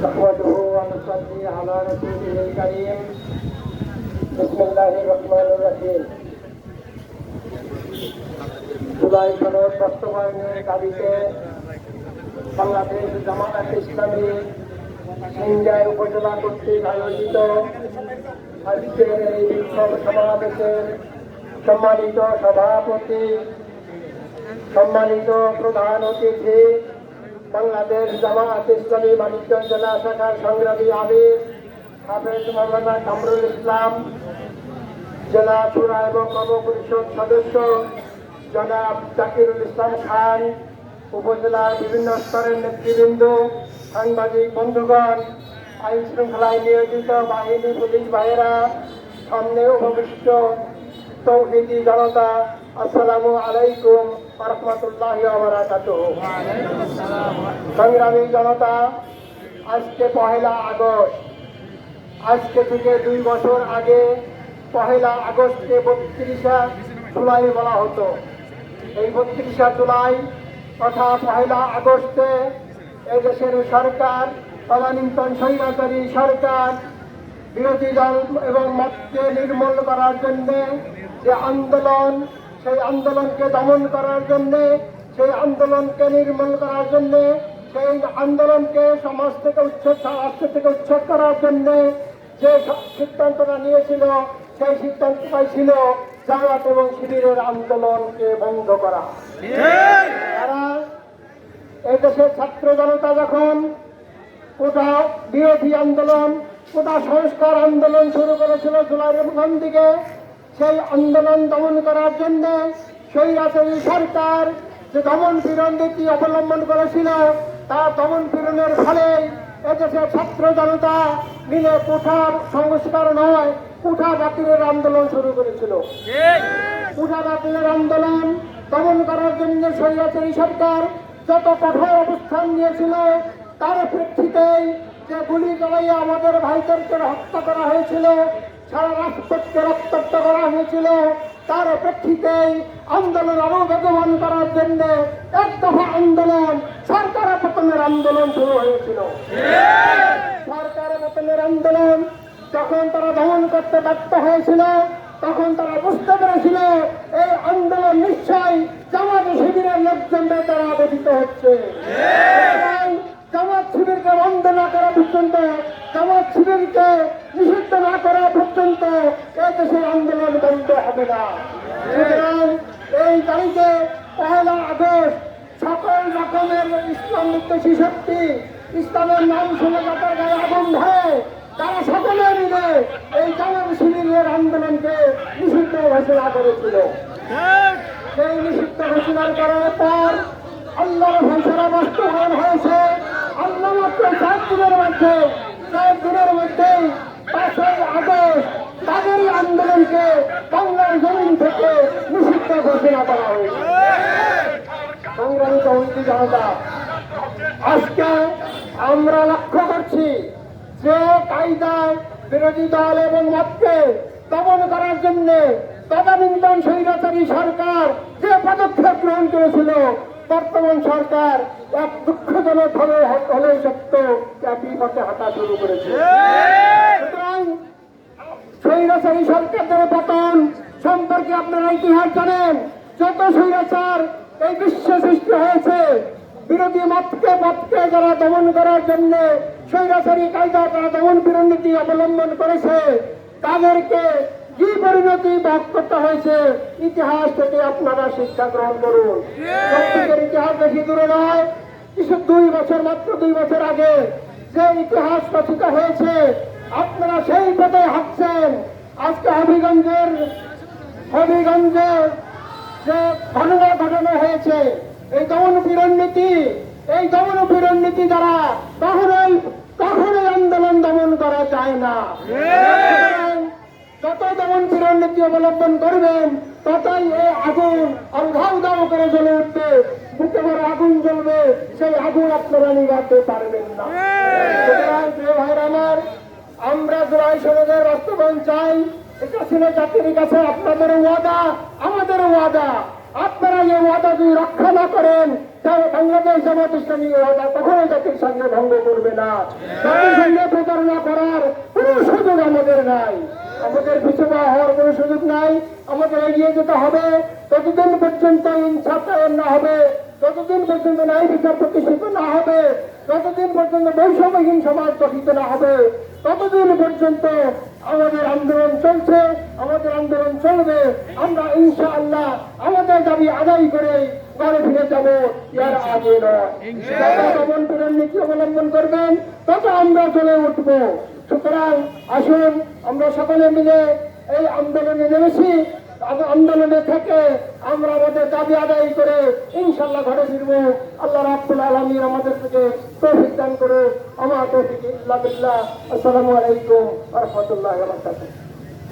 نحمده ونصلي على رسوله الكريم بسم الله الرحمن الرحيم জুলাই সনদ বাস্তবায়নের দাবিতে বাংলাদেশ জামায়াত ইসলামী সিংগাই উপজেলা কর্তৃক আয়োজিত আজকের এই বিক্ষোভ সমাবেশের সম্মানিত সভাপতি, সম্মানিত প্রধান অতিথি, বাংলাদেশ জামায়াত ইসলামী মানিকগঞ্জ জেলা শাখার সংগ্রামী আমির হাফেজ মাওলানা কামরুল ইসলাম, জেলা শুরা এবং কর্মপরিষদ সদস্য জনাব জাকিরুল ইসলাম খান, উপজেলার বিভিন্ন স্তরের নেতৃবৃন্দ, সাংবাদিক বন্ধুগণ, আইন শৃঙ্খলায় নিয়োজিত বাহিনী পুলিশ ভাইয়েরা, সামনে উপবিষ্ট তৌহিদি জনতা, আসসালামু আলাইকুম ওয়া রাহমাতুল্লাহি ওয়া বারাকাতুহু। সংগ্রামী জনতা, আজকে 1 আগস্ট, আজকে থেকে 2 বছর আগে 1 আগস্টকে 32 জুলাই বলা হতো। এই 32 জুলাই তথা 1 আগস্টে এদেশের সরকার, তদানীন্তন স্বৈরাচারী সরকার, বিরোধী দল এবং মতকে নির্মূল করার জন্য যে আন্দোলন, সেই আন্দোলনকে দমন করার জন্য, সেই আন্দোলনকে নির্মূল করার জন্য, সেই আন্দোলনকে সমাজ থেকে উচ্ছেদ, রাষ্ট্র থেকে উচ্ছেদ করার জন্য যে সিদ্ধান্তটা নিয়েছিল, সেই সিদ্ধান্তটাই ছিল জামায়াত এবং শিবিরের আন্দোলনকে বন্ধ করা। তারা এদেশের ছাত্র জনতা যখন কোটা বিরোধী আন্দোলন, কোটা সংস্কার আন্দোলন শুরু করেছিল জুলাইয়ের প্রথম দিকে, সেই আন্দোলন দমন করার জন্য স্বৈরাচারী সরকার যে দমন পীড়ন নীতি অবলম্বন করেছিল, তা দমন পীড়নের ফলে এদেশের ছাত্র জনতা মিলে কোঠার সংস্কার নয়, কোঠা বাতিলের আন্দোলন শুরু করেছিল। কোঠা বাতিলের আন্দোলন দমন করার জন্য স্বৈরাচারী সরকার যত কঠোর অবস্থান নিয়েছিল, তার প্রেক্ষিতেই যে গুলি চালাইয়া আমাদের ভাইদেরকে হত্যা করা হয়েছিল, সারা রাষ্ট্রকে রক্তাক্ত করা হয়েছিল, তার প্রেক্ষিতেই আন্দোলন আরো বেগবান করার জন্য এক দফা আন্দোলন, সরকারের পতনের আন্দোলন শুরু হয়েছিল। সরকারের পতনের আন্দোলন যখন তারা দমন করতে ব্যর্থ হয়েছিল, তখন তারা বুঝতে পেরেছিল এই আন্দোলন নিশ্চয়ই জামাত শিবিরের লোকজনদের দ্বারা গঠিত হচ্ছে। জামাত শিবিরকে বন্ধ না করা পর্যন্ত, জামাত শিবিরকে নিষিদ্ধ না করা পর্যন্ত এই দেশের আন্দোলন বন্ধ হবে না। সুতরাং এই তারিখে 1 আগস্ট সকল রকমের ইসলাম বিদ্বেষী শক্তি, ইসলামের নাম শুনে যাদের গায়ে আগুন ধরে, তারা সকলে মিলে এই জামাত শিবিরের আন্দোলনকে নিষিদ্ধ ঘোষণা করেছিল। সেই নিষিদ্ধ ঘোষণার করার পর আল্লাহর ফয়সালা বাস্তবায়ন হয়েছে। আল্লাহ মাত্র 7 দিনের মধ্যে, 7 দিনের মধ্যেই 5 আগস্ট তাদেরই আন্দোলনকে বাংলার জমিন থেকে নিষিদ্ধ ঘোষণা করা হয়েছে। সংগ্রামী তৌহিদি জনতা, আজকে আমরা লক্ষ্য করছি যে কায়দায় বিরোধী দল এবং মতকে দমন করার জন্য তদানীন্তন স্বৈরাচারী সরকার যে পদক্ষেপ গ্রহণ করেছিল, বর্তমান সরকার এক দুঃখজনক ভাবে হলেও সত্য একই পথে হাঁটা শুরু করেছে। সুতরাং স্বৈরাচারী সরকারদের পতন সম্পর্কে আপনারা ইতিহাস জানেন। যত স্বৈরাচার এই বিশ্বে সৃষ্টি হয়েছে, বিরোধী মতকে যারা দমন করার জন্য স্বৈরাচারী কায়দা, তারা দমন পীড়ন নীতি অবলম্বন করেছে, তাদেরকে কি পরিণতি ভোগ করতে হয়েছে ইতিহাস থেকে আপনারা শিক্ষা গ্রহণ করুন। ইতিহাস বেশি দূরে নয়, কিছু 2 বছর, মাত্র 2 বছর আগে যে ইতিহাস রচিত হয়েছে, আপনারা সেই পথে হাঁটছেন। আজকে হবিগঞ্জের যে ঘটনা ঘটানো হয়েছে, এই দমন পীড়ন নীতি, এই দমন পীড়ন নীতি দ্বারা কখনোই আন্দোলন দমন করা যায় না। যত দমন পীড়ন নীতি অবলম্বন করবেন, ততই এই আগুন আর ধাউ ধাউ করে জ্বলে উঠবে, বুকে ভরে আগুন জ্বলবে, সেই আগুন আপনারা নিভাতে পারবেন না। সুতরাং প্রিয় ভাইরা আমার, আমরা জুলাই সনদের বাস্তবায়ন চাই। এটা ছিল জাতির কাছে আপনাদের ওয়াদা, আমাদের ওয়াদা। আপনারা যে ওয়াদা যদি রক্ষা না করেন তাহলে বাংলাদেশ জামাত ইসলামী ওয়াদা কখনো জাতির সঙ্গে ভঙ্গ করবে না। জাতির সঙ্গে প্রতারণা করার কোনো সুযোগ আমাদের নাই, আমাদের পিছুপা হওয়ার কোনো সুযোগ নাই। আমাদের এগিয়ে যেতে হবে। ততদিন পর্যন্ত ইনসাফ কায়েম না হবে, যতদিন পর্যন্ত ন্যায় বিচার প্রতিষ্ঠিত না হবে, যতদিন পর্যন্ত বৈষম্যহীন সমাজ গঠিত না হবে, ততদিন পর্যন্ত আমাদের আন্দোলন চলছে, আমাদের আন্দোলন চলবে। আমরা ইনশাআল্লাহ আমাদের দাবি আদায় করে ঘরে ফিরে যাব, এর আগে নয়। যত দমন পীড়ন নীতি অবলম্বন করবেন তত আমরা চলে উঠব। সুতরাং আসুন আমরা সকলে মিলে এই আন্দোলনে নেমেছি। আন্দোলনে থেকে আমরা আমাদের দাবি আদায় করে ইনশাল্লাহ ঘরে ফিরবো। আল্লাহ রাব্বুল আলামিন আমাদের থেকে তৌফিক দান করে। আমার তৌফিক ইল্লা বিল্লাহ। আসসালামু আলাইকুম ওয়া রাহমাতুল্লাহি ওয়া বারাকাতুহু।